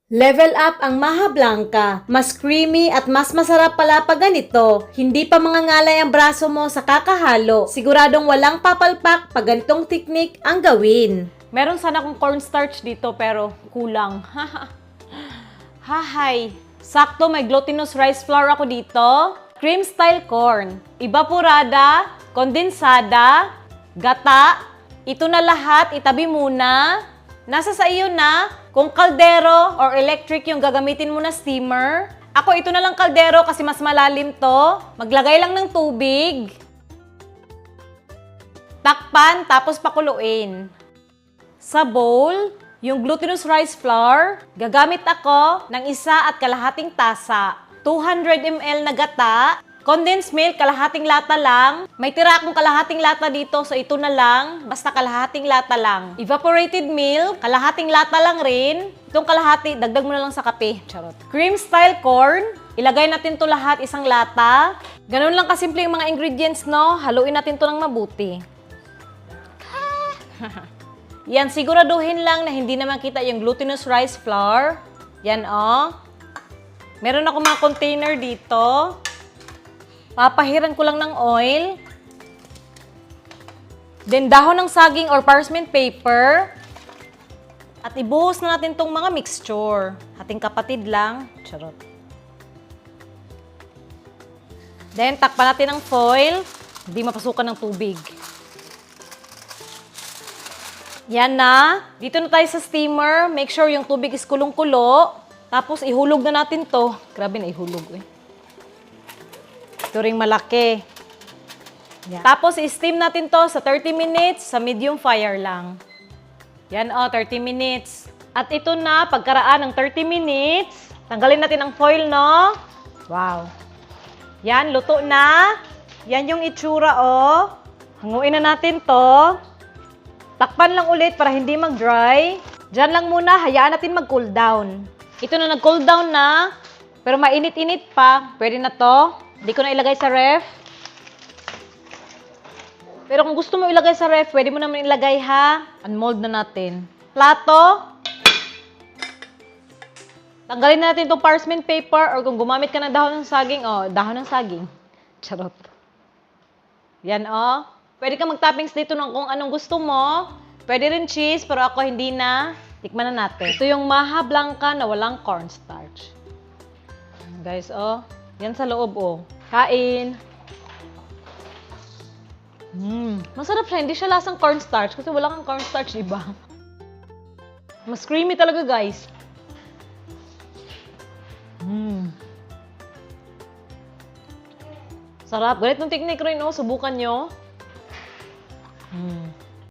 Level up ang Maha Blanca. Mas creamy at mas masarap pala pag ganito. Hindi pa mangangalay ang braso mo sa kakahalo. Siguradong walang papalpak pag ganitong teknik ang gawin. Meron sana akong cornstarch dito pero kulang. Hahay. Sakto may glutinous rice flour ako dito. Cream style corn. Evaporada, kondensada, gata. Ito na lahat, itabi muna. Nasa sa iyo na kung kaldero or electric yung gagamitin mo na steamer. Ako ito na lang kaldero kasi mas malalim to. Maglagay lang ng tubig. Takpan tapos pakuluin. Sa bowl, yung glutinous rice flour, gagamit ako ng 1.5 tasa. 200 ml na gata. Condensed milk, kalahating lata lang. May tira akong kalahating lata dito, so ito na lang. Basta kalahating lata lang. Evaporated milk, kalahating lata lang rin. Itong kalahati, dagdag mo na lang sa kape. Charot. Cream style corn, ilagay natin to lahat isang lata. Ganun lang kasimple yung mga ingredients, no? Haluin natin to ng mabuti. Yan, siguraduhin lang na hindi na makita yung glutinous rice flour. Yan, oh. Meron ako mga container dito. Papahiran ko lang ng oil. Then, dahon ng saging or parchment paper. At ibuhos na natin tong mga mixture. Ating kapatid lang. Charot. Then, takpan natin ng foil. Hindi mapasukan ng tubig. Yan na. Dito na tayo sa steamer. Make sure yung tubig is kulong-kulo. Tapos, ihulog na natin to. Grabe na ihulog eh. Ito ring malaki. Yan. Tapos, i-steam natin to sa 30 minutes sa medium fire lang. Yan o, 30 minutes. At ito na, pagkaraan ng 30 minutes, tanggalin natin ang foil, no? Wow. Yan, luto na. Yan yung itsura, o. Hanguin na natin to. Takpan lang ulit para hindi mag-dry. Diyan lang muna, hayaan natin mag-cool down. Ito na nag-cool down na, pero mainit-init pa. Pwede na to. Hindi ko na ilagay sa ref. Pero kung gusto mo ilagay sa ref, pwede mo naman ilagay ha. Unmold na natin. Plato. Tanggalin na natin itong parchment paper or kung gumamit ka ng dahon ng saging, dahon ng saging. Charot. Yan Pwede ka mag-toppings dito ng kung anong gusto mo. Pwede rin cheese, pero ako hindi na. Tikman na natin. Ito yung Maha Blanca na walang cornstarch. Guys, yan sa loob, Kain. Masarap siya. Hindi siya lasang cornstarch kasi wala kang cornstarch, diba? Mas creamy talaga, guys. Sarap. Ganitong technique rin, subukan nyo.